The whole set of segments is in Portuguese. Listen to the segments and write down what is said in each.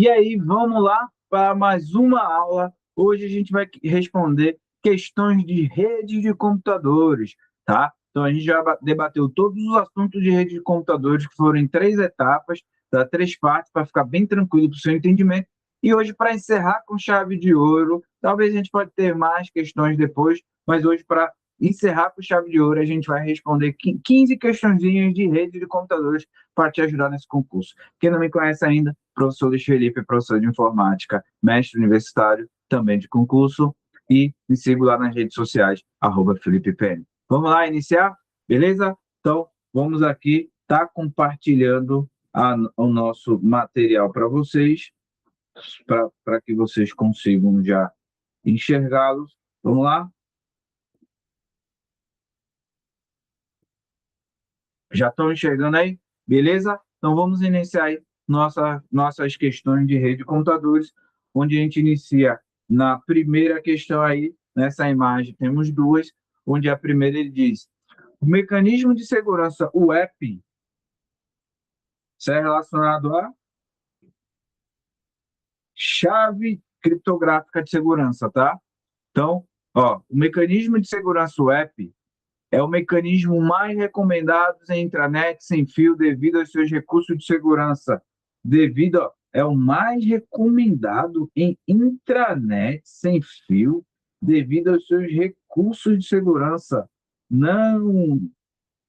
E aí, vamos lá para mais uma aula. Hoje a gente vai responder questões de redes de computadores, tá? Então a gente já debateu todos os assuntos de rede de computadores, que foram em 3 etapas, tá? 3 partes, para ficar bem tranquilo para o seu entendimento. E hoje, para encerrar com chave de ouro, talvez a gente pode ter mais questões depois, mas hoje, para encerrar com chave de ouro, a gente vai responder 15 questõezinhas de rede de computadores para te ajudar nesse concurso. Quem não me conhece ainda, professor Luiz Felipe, professor de informática, mestre universitário, também de concurso, e me siga lá nas redes sociais, @FelipePN. Vamos lá iniciar? Beleza? Então, vamos aqui, tá compartilhando o nosso material para vocês, para que vocês consigam já enxergá-los. Vamos lá? Já estão enxergando aí? Beleza? Então vamos iniciar aí nossas questões de rede de computadores, onde a gente inicia na primeira questão aí, nessa imagem temos duas, onde a primeira ele diz: o mecanismo de segurança web, isso é relacionado a chave criptográfica de segurança, tá? Então, ó, o mecanismo de segurança web é o mecanismo mais recomendado em intranet sem fio devido aos seus recursos de segurança. É o mais recomendado em intranet sem fio devido aos seus recursos de segurança. Não,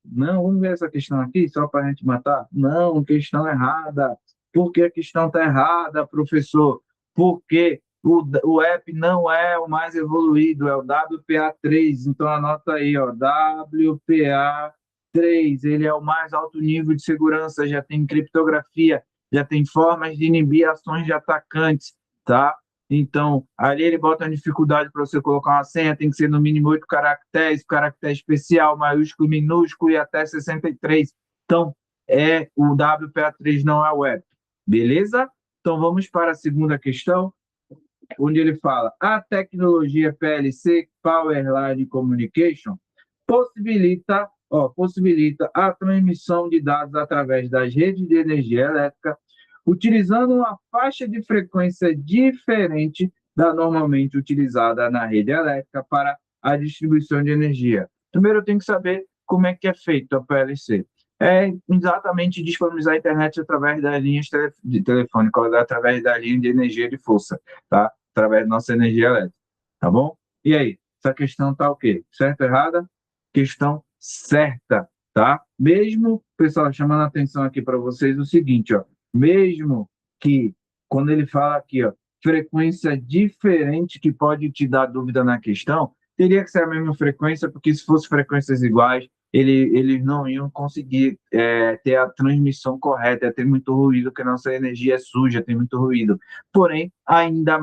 não, vamos ver essa questão aqui só para a gente matar? Não, questão errada. Por que a questão está errada, professor? Porque o app não é o mais evoluído, é o WPA3. Então anota aí, ó, WPA3. Ele é o mais alto nível de segurança, já tem criptografia, já tem formas de inibir ações de atacantes, tá? Então, ali ele bota uma dificuldade para você colocar uma senha, tem que ser no mínimo 8 caracteres, caractere especial, maiúsculo, minúsculo e até 63. Então, o WPA3 não é web. Beleza? Então, vamos para a segunda questão, onde ele fala: a tecnologia PLC, Power Line Communication, possibilita a transmissão de dados através das redes de energia elétrica, utilizando uma faixa de frequência diferente da normalmente utilizada na rede elétrica para a distribuição de energia. Primeiro, eu tenho que saber como é que é feito a PLC. É exatamente disponibilizar a internet através das linhas telefônicas, através da linha de energia de força, tá? Através da nossa energia elétrica, tá bom? E aí, essa questão tá o quê? Certa ou errada? Questão certa, tá? Mesmo, pessoal, chamando a atenção aqui para vocês o seguinte, ó, mesmo que, quando ele fala aqui, ó, frequência diferente que pode te dar dúvida na questão, teria que ser a mesma frequência, porque se fosse frequências iguais, eles não iam conseguir ter a transmissão correta, ia ter muito ruído, porque a nossa energia é suja, tem muito ruído. Porém, ainda,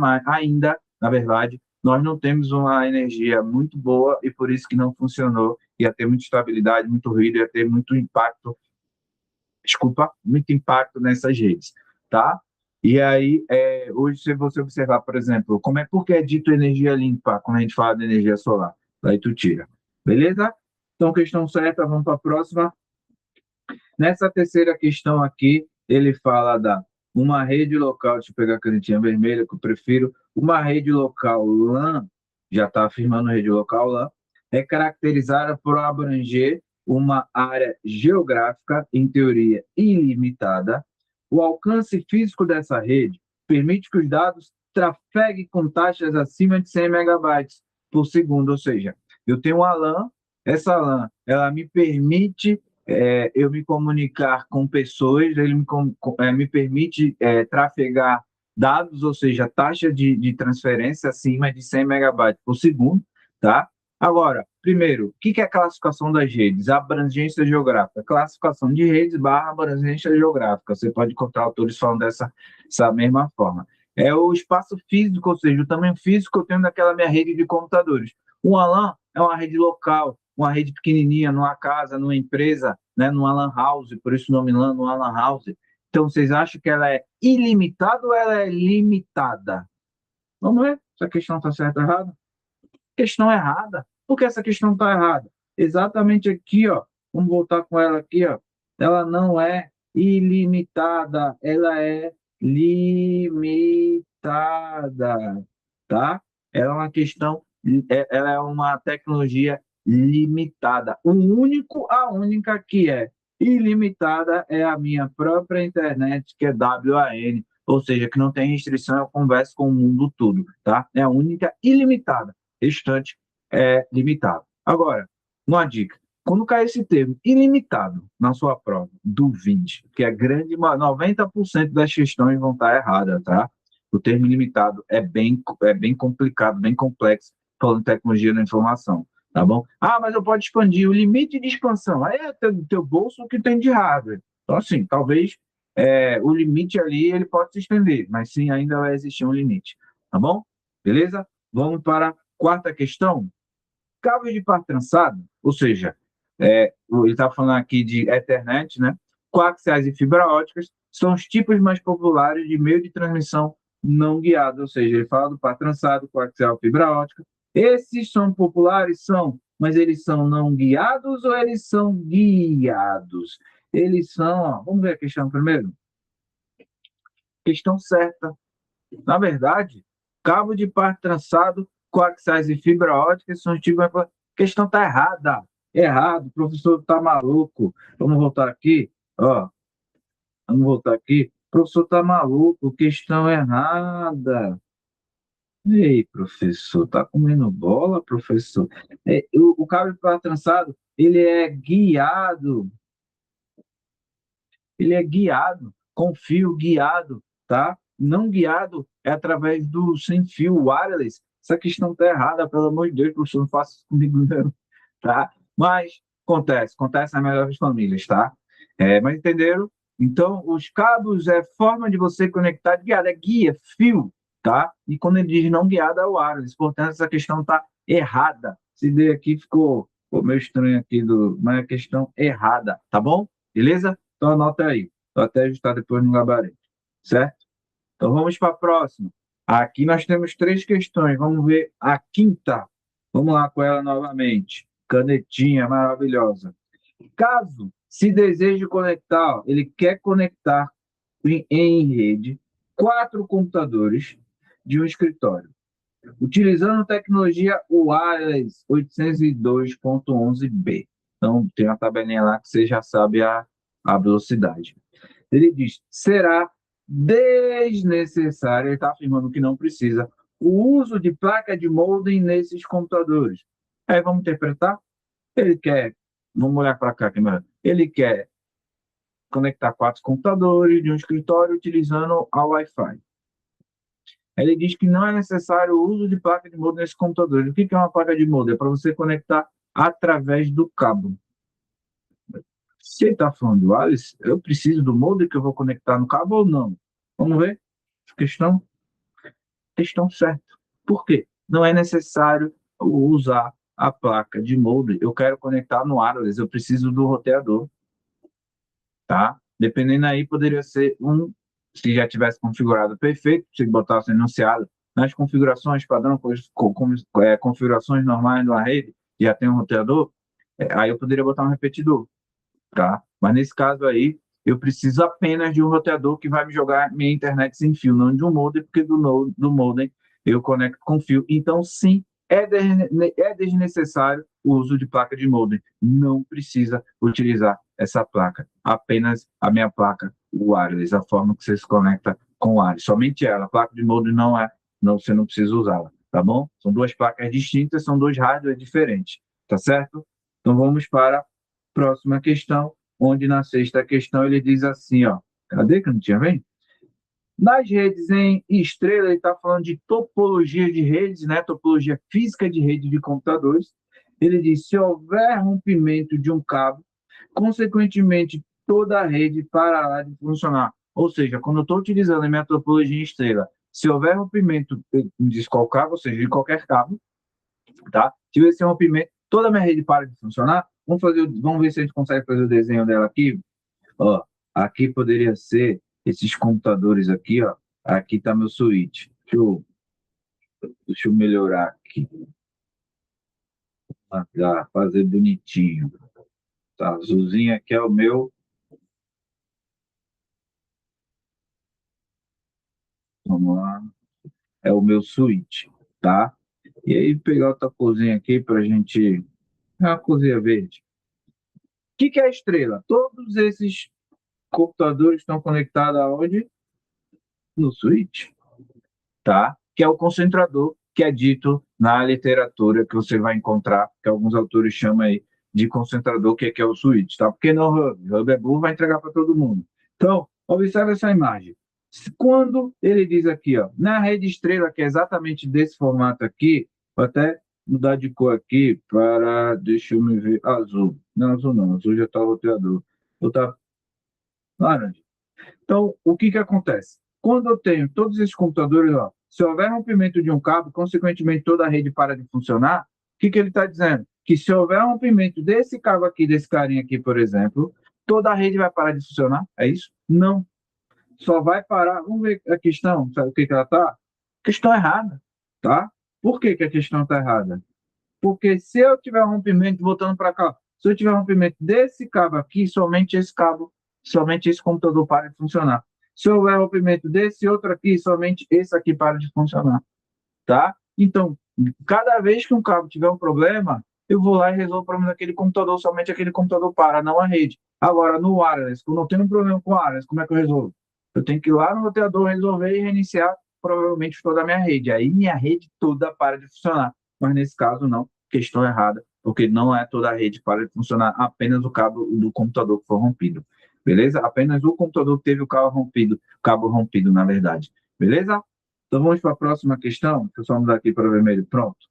na verdade, nós não temos uma energia muito boa e por isso que não funcionou, ia ter muita estabilidade, muito ruído, ia ter muito impacto, desculpa, muito impacto nessas redes, tá? E aí, hoje, se você observar, por exemplo, por que é dito energia limpa quando a gente fala de energia solar? Daí tu tira, beleza? Então, questão certa, vamos para a próxima. Nessa terceira questão aqui, ele fala da uma rede local, deixa eu pegar a canetinha vermelha que eu prefiro, uma rede local LAN, já está afirmando rede local LAN, é caracterizada por abranger uma área geográfica, em teoria ilimitada. O alcance físico dessa rede permite que os dados trafeguem com taxas acima de 100 megabytes por segundo, ou seja, eu tenho uma LAN, essa LAN, ela me permite eu me comunicar com pessoas, me permite trafegar dados, ou seja, taxa de transferência acima de 100 megabytes por segundo, tá? Agora, primeiro, o que é a classificação das redes? Abrangência geográfica. Classificação de redes barra abrangência geográfica. Você pode encontrar autores falando dessa mesma forma. É o espaço físico, ou seja, o tamanho físico que eu tenho daquela minha rede de computadores. Uma LAN é uma rede local, uma rede pequenininha, numa casa, numa empresa, né, numa lan house, por isso o nome LAN, numa lan house. Então, vocês acham que ela é ilimitada ou ela é limitada? Vamos ver se a questão está certa ou errada. Questão errada. Por que essa questão está errada? Exatamente aqui, ó. Vamos voltar com ela aqui, ó. Ela não é ilimitada, ela é limitada, tá? Ela é uma questão, ela é uma tecnologia limitada. A única que é ilimitada é a minha própria internet, que é WAN, ou seja, que não tem restrição, eu converso com o mundo todo, tá? É a única ilimitada. Restante é limitado. Agora, uma dica. Quando cair esse termo ilimitado na sua prova, duvide, porque a grande 90% das questões vão estar erradas, tá? O termo ilimitado é bem complicado, bem complexo, falando de tecnologia da informação, tá bom? Ah, mas eu posso expandir o limite de expansão. Aí é teu bolso o que tem de hardware. Então, assim, talvez o limite ali ele pode se estender, mas sim, ainda vai existir um limite, tá bom? Beleza? Vamos para a quarta questão. Cabos de par trançado, ou seja, ele está falando aqui de Ethernet, né? Coaxiais e fibra óticas são os tipos mais populares de meio de transmissão não guiado, ou seja, ele fala do par trançado, coaxial, fibra ótica. Esses são populares? São, mas eles são não guiados ou eles são guiados? Eles são, ó, vamos ver a questão primeiro? Questão certa. Na verdade, cabo de par trançado, coaxiais e fibra ótica são os tipos. A questão está errada. Errado, o professor está maluco. Vamos voltar aqui. Ó, vamos voltar aqui. O professor está maluco, questão errada. Ei, professor, tá comendo bola, professor? O cabo de par trançado, ele é guiado com fio guiado, tá? Não guiado é através do sem fio wireless. Essa questão tá errada, pelo amor de Deus, professor, não faça isso comigo não, tá? Mas acontece nas melhores famílias, tá? Mas entenderam? Então, os cabos é forma de você conectar de guiado, é guia, fio, tá? E quando ele diz não guiado é o wireless, portanto, essa questão tá errada. Se dê aqui, ficou meio estranho aqui, mas é questão errada, tá bom? Beleza? Então anota aí. Vou até ajustar depois no gabarito. Certo? Então vamos para a próxima. Aqui nós temos três questões. Vamos ver a quinta. Vamos lá com ela novamente. Canetinha maravilhosa. Caso se deseje conectar, ele quer conectar em rede quatro computadores de um escritório, utilizando tecnologia Wireless 802.11b. Então, tem uma tabelinha lá que você já sabe a velocidade. Ele diz: será desnecessário, ele está afirmando que não precisa, o uso de placa de modem nesses computadores. Aí vamos interpretar? Ele quer, vamos olhar para cá, ele quer conectar quatro computadores de um escritório utilizando a Wi-Fi. Ele diz que não é necessário o uso de placa de modem nesse computador. O que é uma placa de modem? É para você conectar através do cabo. Se ele está falando do Alice, eu preciso do modem que eu vou conectar no cabo ou não? Vamos ver? Questão, questão certa. Por quê? Não é necessário usar a placa de modem. Eu quero conectar no wireless, eu preciso do roteador, tá? Dependendo aí, poderia ser se já tivesse configurado perfeito, se botasse enunciado nas configurações padrão, configurações normais de uma rede, já tem um roteador, aí eu poderia botar um repetidor, tá? Mas nesse caso aí, eu preciso apenas de um roteador que vai me jogar minha internet sem fio, não de um modem, porque do modem eu conecto com fio. Então, sim, é desnecessário o uso de placa de modem. Não precisa utilizar essa placa, apenas a minha placa wireless, a forma que você se conecta com o wireless. Somente ela. A placa de modem não, você não precisa usá-la, tá bom? São duas placas distintas, são dois hardware diferentes, tá certo? Então vamos para a próxima questão, onde na sexta questão ele diz assim, ó, cadê que eu não tinha vendo? Nas redes em estrela, ele está falando de topologia de redes, né? Topologia física de rede de computadores. Ele diz: se houver rompimento de um cabo, consequentemente, toda a rede parará de funcionar. Ou seja, quando eu estou utilizando a minha topologia em estrela, se houver rompimento de qual cabo, ou seja, de qualquer cabo, tá? Se tiver esse rompimento, toda a minha rede para de funcionar. Vamos ver se a gente consegue fazer o desenho dela aqui. Ó, aqui poderia ser esses computadores aqui, ó. Aqui está meu switch. Deixa eu melhorar aqui. Fazer bonitinho. Tá, azulzinho aqui é o meu vamos lá. É o meu switch, tá? E aí, pegar outra corzinha aqui para a gente... É uma corzinha verde. O que é a estrela? Todos esses computadores estão conectados aonde? No switch, tá? Que é o concentrador, que é dito na literatura que você vai encontrar, que alguns autores chamam aí de concentrador, que é o switch, tá? Porque no hub, hub é burro, vai entregar para todo mundo. Então, observe essa imagem. Quando ele diz aqui, ó, na rede estrela, que é exatamente desse formato aqui, vou até mudar de cor aqui para, deixa eu me ver, azul. Não, azul não, azul já está o roteador. Vou botar laranja. Então, o que acontece? Quando eu tenho todos esses computadores, ó, se houver rompimento de um cabo, consequentemente toda a rede para de funcionar, o que ele está dizendo? Que se houver rompimento desse cabo aqui, desse carinha aqui, por exemplo, toda a rede vai parar de funcionar? É isso? Não. Só vai parar. Vamos ver a questão, sabe o que ela está? Questão errada, tá? Por que a questão está errada? Porque se eu tiver um rompimento, voltando para cá, se eu tiver um rompimento desse cabo aqui, somente esse cabo, somente esse computador para de funcionar. Se houver rompimento desse outro aqui, somente esse aqui para de funcionar, tá? Então, cada vez que um cabo tiver um problema, eu vou lá e resolvo o problema daquele computador, somente aquele computador para, não a rede. Agora, no wireless, quando eu tenho um problema com o wireless, como é que eu resolvo? Eu tenho que ir lá no roteador, resolver e reiniciar provavelmente toda a minha rede. Aí minha rede toda para de funcionar. Mas nesse caso, não. Questão errada, porque não é toda a rede que para de funcionar, apenas o cabo do computador que foi rompido. Beleza? Apenas o computador que teve o cabo rompido, na verdade. Beleza? Então vamos para a próxima questão. Deixa eu só mudar aqui para o vermelho. Pronto.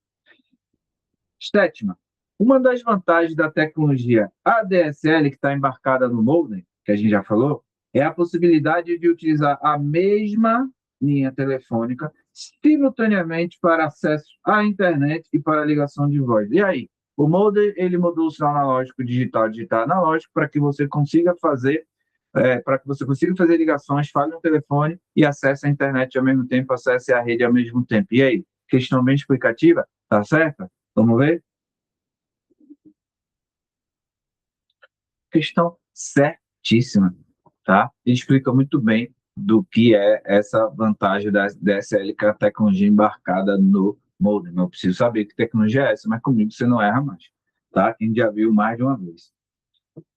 Sétima. Uma das vantagens da tecnologia ADSL que está embarcada no modem, que a gente já falou, é a possibilidade de utilizar a mesma linha telefônica simultaneamente para acesso à internet e para ligação de voz. E aí? O modem, ele mudou o sinal analógico digital, digital analógico, para que você consiga fazer ligações, fale no telefone e acesse a internet ao mesmo tempo, acesse a rede ao mesmo tempo. E aí? Questão bem explicativa? Tá certo? Vamos ver? Questão certíssima, tá? Ele explica muito bem do que é essa vantagem da DSL, que é a tecnologia embarcada no modem. Eu preciso saber que tecnologia é essa, mas comigo você não erra mais, tá? Quem já viu mais de uma vez.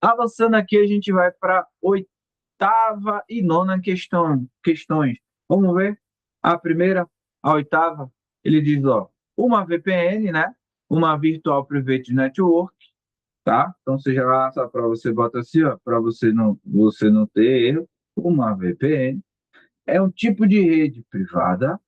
Avançando aqui, a gente vai para oitava e nona questões. Vamos ver? A primeira, a oitava, ele diz, ó, uma VPN, né? Uma Virtual Private Network, tá? Então, seja lá, só para você bota assim, ó, para você não ter erro, uma VPN é um tipo de rede privada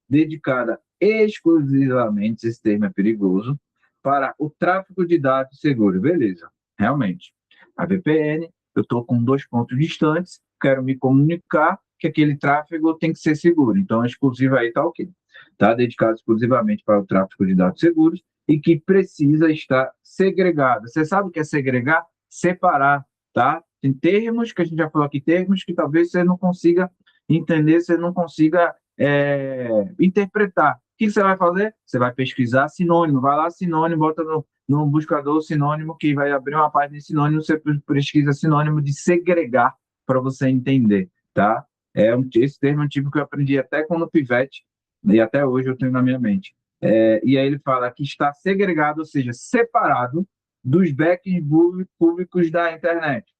dedicada exclusivamente, esse termo é perigoso, para o tráfego de dados seguro. Beleza, realmente. A VPN, eu estou com dois pontos distantes, quero me comunicar que aquele tráfego tem que ser seguro. Então, exclusivo aí está ok. Está dedicado exclusivamente para o tráfego de dados seguros e que precisa estar segregado. Você sabe o que é segregar? Separar, tá? Tem termos que a gente já falou aqui, termos que talvez você não consiga entender, você não consiga interpretar. O que você vai fazer? Você vai pesquisar sinônimo, vai lá, sinônimo, bota no buscador sinônimo, que vai abrir uma página de sinônimo, você pesquisa sinônimo de segregar para você entender, tá? Esse termo é um tipo que eu aprendi até quando pivete, e até hoje eu tenho na minha mente. E aí ele fala que está segregado, ou seja, separado dos backs públicos da internet.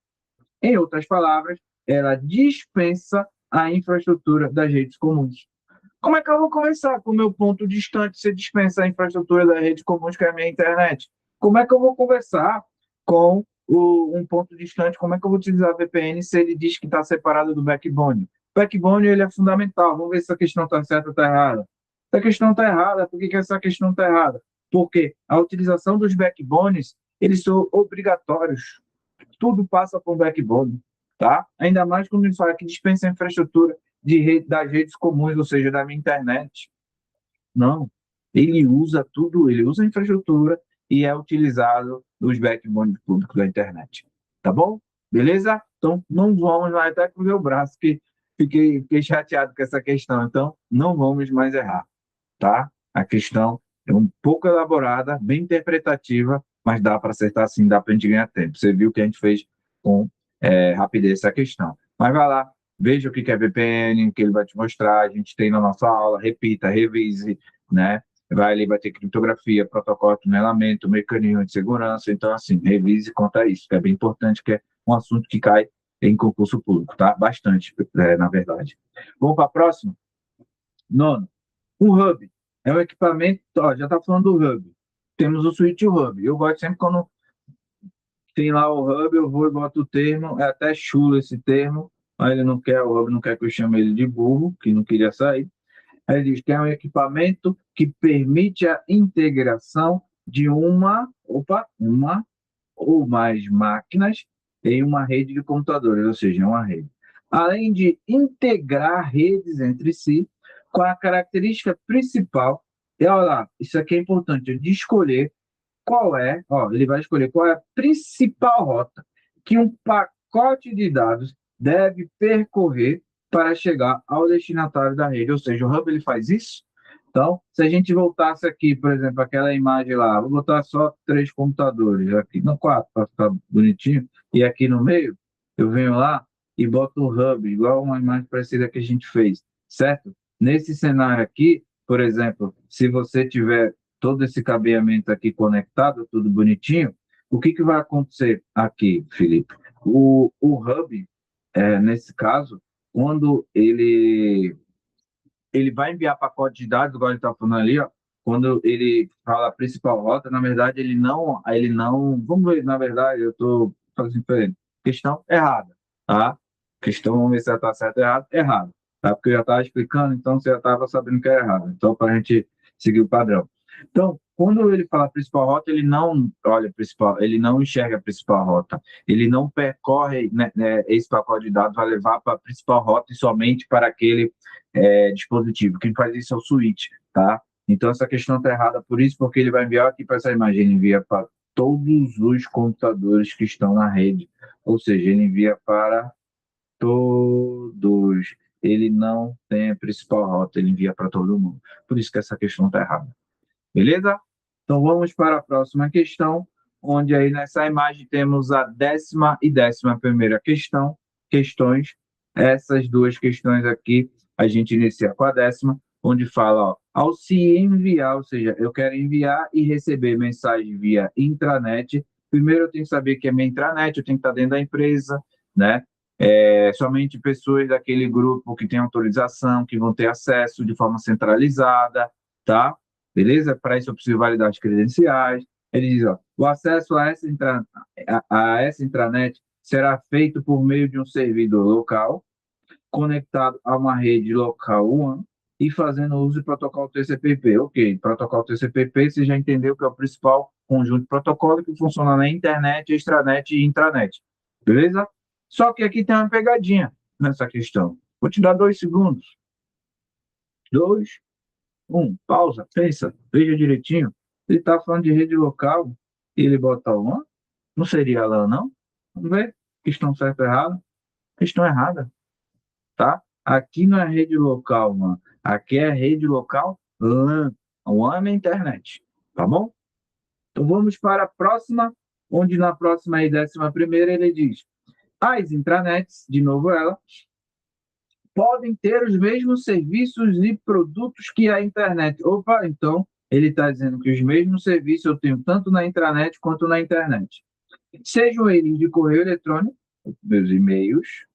Em outras palavras, ela dispensa a infraestrutura das redes comuns. Como é que eu vou conversar com o meu ponto distante se dispensa a infraestrutura das redes comuns, que é a minha internet? Como é que eu vou conversar com um ponto distante? Como é que eu vou utilizar a VPN se ele diz que está separado do backbone? O backbone ele é fundamental. Vamos ver se a questão está certa ou está errada. Se a questão está errada, por que essa questão está errada? Porque a utilização dos backbones, eles são obrigatórios. Tudo passa por backbone, tá? Ainda mais quando ele fala que dispensa a infraestrutura das redes comuns, ou seja, da minha internet. Não, ele usa tudo, ele usa a infraestrutura e é utilizado nos backbones públicos da internet. Tá bom? Beleza? Então, não vamos mais, até com o meu braço, que fiquei chateado com essa questão. Então, não vamos mais errar, tá? A questão é um pouco elaborada, bem interpretativa, mas dá para acertar sim, dá para a gente ganhar tempo. Você viu que a gente fez com rapidez essa questão. Mas vai lá, veja o que é VPN, que ele vai te mostrar, a gente tem na nossa aula, repita, revise, né? Vai ter criptografia, protocolo de tunelamento, mecanismo de segurança, então, assim, revise quanto a isso, que é bem importante, que é um assunto que cai em concurso público, tá? Bastante, na verdade. Vamos para a próxima? Nono, o hub. É um equipamento, ó, já está falando do hub. Temos o switch hub. Eu gosto sempre quando tem lá o hub, eu vou e boto o termo, é até chulo esse termo, mas ele não quer, o hub não quer que eu chame ele de burro, que não queria sair. Aí ele diz que é um equipamento que permite a integração de uma ou mais máquinas em uma rede de computadores, ou seja, uma rede. Além de integrar redes entre si, com a característica principal, e olha lá, isso aqui é importante, de escolher ele vai escolher qual é a principal rota que um pacote de dados deve percorrer para chegar ao destinatário da rede. Ou seja, o Hub ele faz isso. Então, se a gente voltasse aqui, por exemplo, aquela imagem lá, vou botar só 3 computadores aqui, não 4, para ficar bonitinho, e aqui no meio, eu venho lá e boto o Hub, igual uma imagem parecida que a gente fez, certo? Nesse cenário aqui, por exemplo, se você tiver todo esse cabeamento aqui conectado, tudo bonitinho, o que vai acontecer aqui, Felipe? O hub, nesse caso, quando ele vai enviar pacote de dados, igual ele está falando ali, ó, quando ele fala a principal rota, na verdade, ele não, vamos ver, na verdade, eu estou fazendo diferente. Questão errada, tá? Questão, vamos ver se ela está certa ou errada, errado, tá? Porque eu já estava explicando, então você já estava sabendo que é errado. Então, para a gente seguir o padrão. Então, quando ele fala principal rota, ele não olha principal, ele não enxerga a principal rota, ele não percorre, né, esse pacote de dados, vai levar para a principal rota e somente para aquele dispositivo. Quem faz isso é o switch, tá? Então, essa questão está errada por isso, porque ele vai enviar aqui para essa imagem, ele envia para todos os computadores que estão na rede, ou seja, ele envia para todos. Ele não tem a principal rota, ele envia para todo mundo. Por isso que essa questão está errada. Beleza? Então vamos para a próxima questão, onde aí nessa imagem temos a 10ª e 11ª questões. Essas duas questões aqui, a gente inicia com a 10ª, onde fala, ó, ao se enviar, ou seja, eu quero enviar e receber mensagem via intranet, primeiro eu tenho que saber que é minha intranet, eu tenho que estar dentro da empresa, né? Somente pessoas daquele grupo que tem autorização, que vão ter acesso de forma centralizada, tá? Beleza? Para isso eu preciso validar as credenciais. Ele diz, ó, o acesso a essa intranet será feito por meio de um servidor local, conectado a uma rede local WAN e fazendo uso do protocolo TCP/IP. Ok, protocolo TCP/IP, você já entendeu que é o principal conjunto de protocolo que funciona na internet, extranet e intranet. Beleza? Só que aqui tem uma pegadinha nessa questão. Vou te dar 2 segundos. 2, 1, pausa, pensa, veja direitinho. Ele está falando de rede local e ele bota o LAN? Não seria LAN, não? Vamos ver. Questão certa ou errada? Questão errada, tá? Aqui não é rede local, mano. Aqui é rede local LAN. LAN é na internet, tá bom? Então vamos para a próxima, onde na próxima e 11ª ele diz: as intranets, de novo ela, podem ter os mesmos serviços e produtos que a internet. Opa, então ele está dizendo que os mesmos serviços eu tenho tanto na intranet quanto na internet. Sejam eles de correio eletrônico, meus e-mails,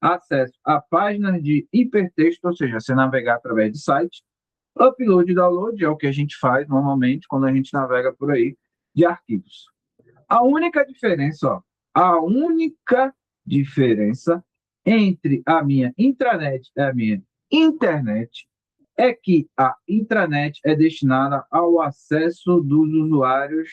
acesso a páginas de hipertexto, ou seja, você navegar através de sites, upload e download, é o que a gente faz normalmente quando a gente navega por aí, de arquivos. A única diferença, ó, a única diferença entre a minha intranet e a minha internet é que a intranet é destinada ao acesso dos usuários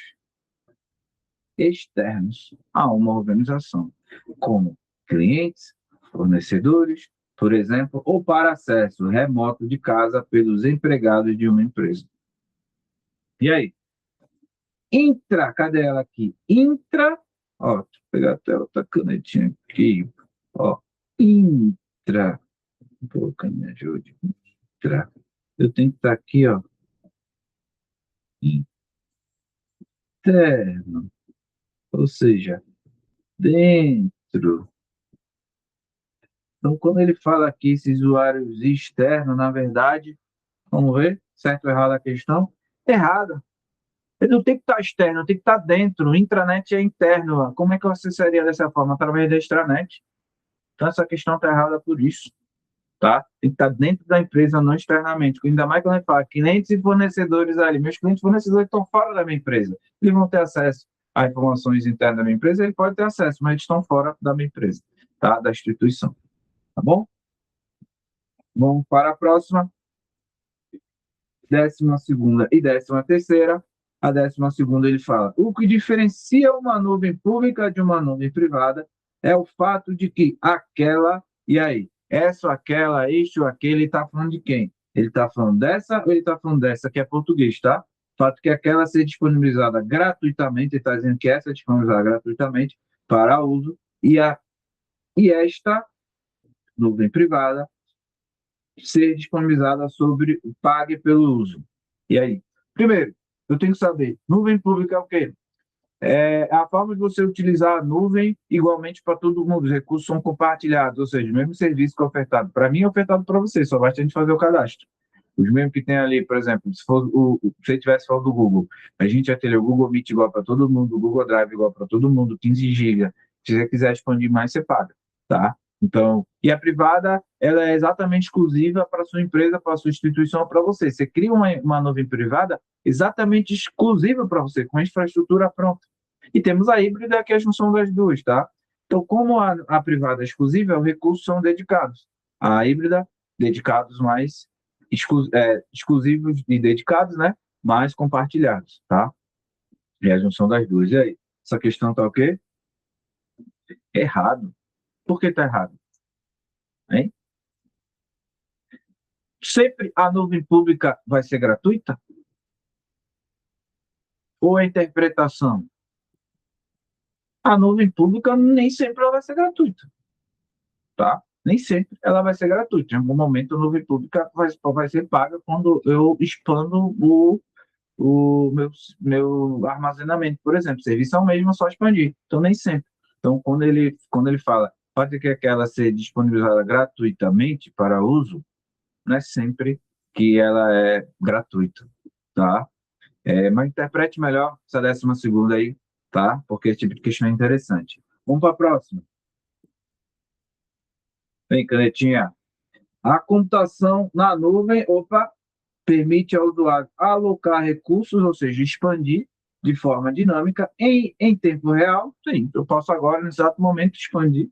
externos a uma organização, como clientes, fornecedores, por exemplo, ou para acesso remoto de casa pelos empregados de uma empresa. E aí? Cadê ela aqui? Ó, deixa eu pegar até outra canetinha aqui, ó, intra, pô, que me ajude, intra, eu tenho que estar aqui, ó, interno, ou seja, dentro Então, quando ele fala aqui, esses usuários externos, na verdade, vamos ver, certo ou errado a questão? Errada. Ele não tem que estar externo, tem que estar dentro. Intranet é interno. Como é que eu acessaria dessa forma? Através da extranet. Então, essa questão está errada por isso. Tá? Tem que estar dentro da empresa, não externamente. Ainda mais quando a gente fala clientes e fornecedores ali. Meus clientes e fornecedores estão fora da minha empresa. Eles vão ter acesso a informações internas da minha empresa, ele pode ter acesso, mas eles estão fora da minha empresa, tá? Da instituição. Tá bom? Vamos para a próxima. 12ª e 13ª. A 12ª ele fala: o que diferencia uma nuvem pública de uma nuvem privada é o fato de que aquela, e aí, essa, aquela, este ou aquele, ele está falando de quem? Ele está falando dessa ou ele está falando dessa, que é português, tá? O fato que aquela ser disponibilizada gratuitamente, ele está dizendo que essa é disponibilizada gratuitamente para uso, e esta nuvem privada ser disponibilizada sobre o pague pelo uso. E aí? Primeiro, eu tenho que saber, nuvem pública é o quê? É a forma de você utilizar a nuvem igualmente para todo mundo. Os recursos são compartilhados, ou seja, o mesmo serviço que é ofertado para mim é ofertado para você, só basta a gente fazer o cadastro. Os mesmos que tem ali, por exemplo, se você tivesse falando do Google, a gente ia ter o Google Meet igual para todo mundo, o Google Drive igual para todo mundo, 15 GB. Se você quiser expandir mais, você paga, tá? Então, e a privada, ela é exatamente exclusiva para a sua empresa, para a sua instituição, para você. Você cria uma nuvem privada exatamente exclusiva para você, com a infraestrutura pronta. E temos a híbrida, que é a junção das duas, tá? Então, como a privada é exclusiva, os recursos são dedicados. A híbrida, dedicados mais exclusivos e dedicados, né? Mas compartilhados, tá? É a junção das duas. E aí? Essa questão tá o quê? Errado. Por que tá errado? Hein? Sempre a nuvem pública vai ser gratuita? Ou a interpretação? A nuvem pública nem sempre ela vai ser gratuita, tá? Nem sempre ela vai ser gratuita. Em algum momento a nuvem pública vai ser paga quando eu expando o meu armazenamento, por exemplo. Serviço é o mesmo, é só expandir. Então, nem sempre. Então, quando ele fala, pode que aquela ser disponibilizada gratuitamente para uso, não é sempre que ela é gratuita, tá? Mas interprete melhor essa 12ª aí, tá? Porque esse tipo de questão é interessante. Vamos para a próxima. Vem, canetinha. A computação na nuvem, permite ao usuário alocar recursos, ou seja, expandir de forma dinâmica em tempo real. Sim, eu posso agora, no exato momento, expandir,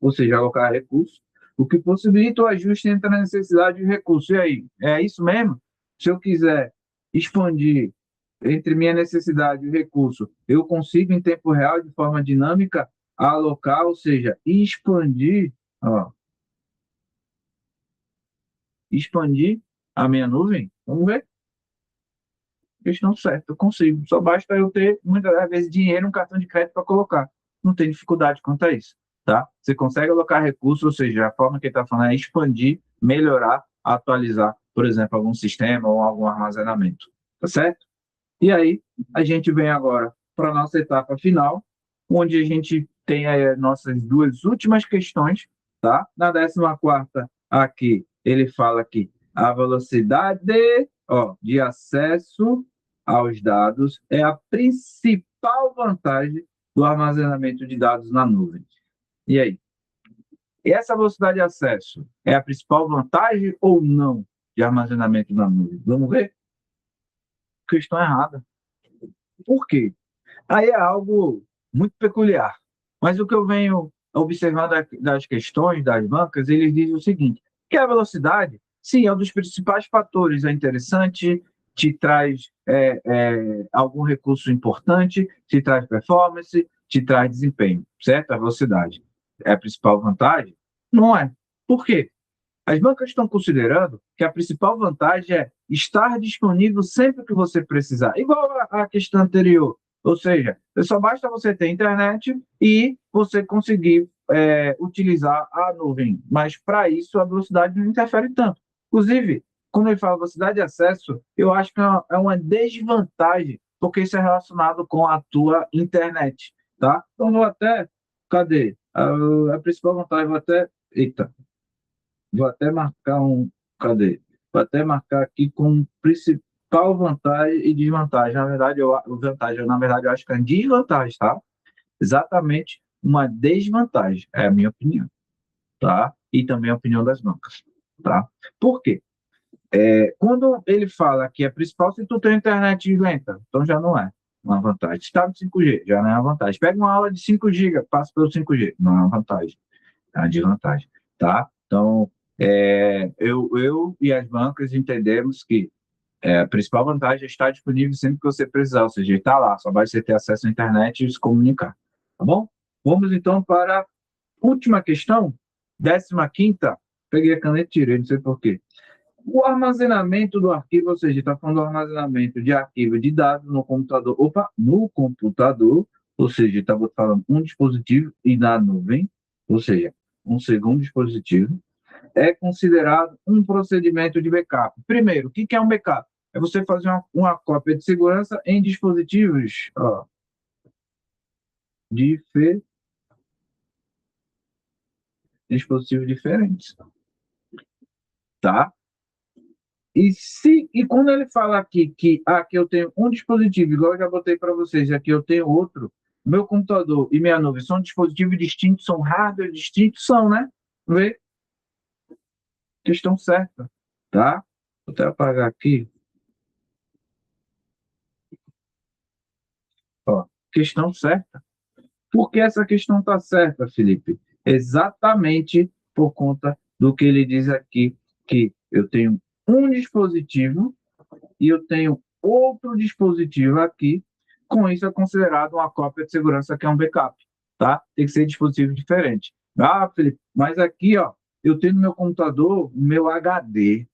ou seja, alocar recursos, o que possibilita o ajuste entre a necessidade e o recurso. E aí, é isso mesmo? Se eu quiser expandir entre minha necessidade e o recurso, eu consigo, em tempo real, de forma dinâmica, alocar, ou seja, expandir, ó, expandir a minha nuvem? Vamos ver. Questão certa, eu consigo. Só basta eu ter, muitas vezes, dinheiro, um cartão de crédito para colocar. Não tem dificuldade quanto a isso, tá? Você consegue alocar recursos, ou seja, a forma que ele está falando é expandir, melhorar, atualizar, por exemplo, algum sistema ou algum armazenamento, tá certo? E aí, a gente vem agora para a nossa etapa final, onde a gente tem aí nossas duas últimas questões, tá? Na 14ª, aqui, ele fala que a velocidade, de acesso aos dados é a principal vantagem do armazenamento de dados na nuvem. E aí? E essa velocidade de acesso é a principal vantagem ou não de armazenamento na nuvem? Vamos ver? Questão errada. Por quê? Aí é algo muito peculiar. Mas o que eu venho observando das questões das bancas, eles dizem o seguinte, que a velocidade, sim, é um dos principais fatores, é interessante, te traz algum recurso importante, te traz performance, te traz desempenho, certo? A velocidade é a principal vantagem? Não é. Por quê? As bancas estão considerando que a principal vantagem é estar disponível sempre que você precisar, igual à questão anterior. Ou seja, só basta você ter internet e você conseguir utilizar a nuvem. Mas para isso a velocidade não interfere tanto. Inclusive, quando ele fala velocidade de acesso, eu acho que é uma desvantagem, porque isso é relacionado com a tua internet, tá? Então, vou até... Cadê? A principal vantagem, vou até Eita, vou até marcar um. Cadê? Vou até marcar aqui com principal vantagem e desvantagem. Na verdade, vantagem, na verdade, eu acho que é desvantagem, tá? Exatamente uma desvantagem, é a minha opinião, tá? E também a opinião das bancas, tá? Por quê? Quando ele fala que é principal se tu tem internet lenta, então já não é uma vantagem. Está no 5G, já não é uma vantagem. Pega uma aula de 5 GB, passa pelo 5G, não é uma vantagem, é uma desvantagem, tá? Então, eu e as bancas entendemos que a principal vantagem é estar disponível sempre que você precisar, ou seja, está lá, só vai você ter acesso à internet e se comunicar, tá bom? Vamos então para a última questão, 15ª. Peguei a caneta e tirei, não sei por quê. O armazenamento do arquivo, ou seja, está falando do armazenamento de arquivo de dados no computador, no computador, ou seja, está falando um dispositivo e na nuvem, ou seja, um segundo dispositivo, é considerado um procedimento de backup. Primeiro, o que é um backup? É você fazer uma cópia de segurança em dispositivos dispositivos diferentes, tá? E quando ele fala aqui que aqui eu tenho um dispositivo, igual eu já botei para vocês, aqui eu tenho outro, meu computador e minha nuvem são dispositivos distintos, são hardware distintos, são, né? Vê? Questão certa, tá? Vou até apagar aqui. Ó, questão certa. Por que essa questão está certa, Felipe? Exatamente por conta do que ele diz aqui, que eu tenho um dispositivo e eu tenho outro dispositivo aqui, com isso é considerado uma cópia de segurança que é um backup, tá? Tem que ser dispositivo diferente. Ah, Felipe, mas aqui, ó, eu tenho no meu computador o meu HD.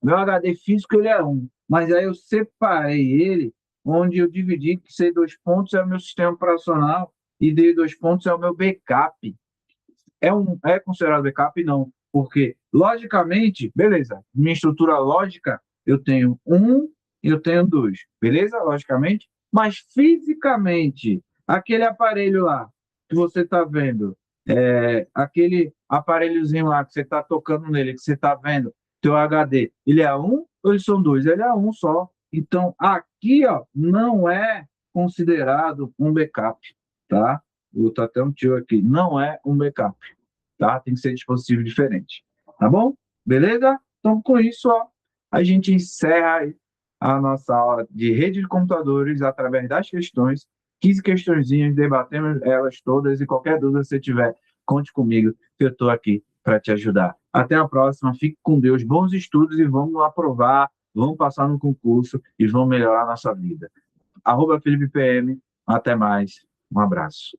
Meu HD físico ele é um, mas aí eu separei ele, onde eu dividi que C2 é o meu sistema operacional e D2 é o meu backup. É considerado backup? Não, porque logicamente, beleza, minha estrutura lógica, eu tenho um e eu tenho dois, beleza? Logicamente, mas fisicamente, aquele aparelho lá que você está vendo, aquele aparelhozinho lá que você está tocando nele, que você está vendo, teu HD, ele é um ou eles são dois? Ele é um só. Então, aqui, ó, não é considerado um backup, tá? Vou botar até um tio aqui. Não é um backup, tá? Tem que ser dispositivo diferente, tá bom? Beleza? Então, com isso, ó, a gente encerra aí a nossa aula de rede de computadores através das questões, 15 questõezinhas, debatemos elas todas e qualquer dúvida que você tiver, conte comigo, que eu estou aqui para te ajudar. Até a próxima, fique com Deus, bons estudos e vamos aprovar, vamos passar no concurso e vamos melhorar a nossa vida. @FelipePM, até mais, um abraço.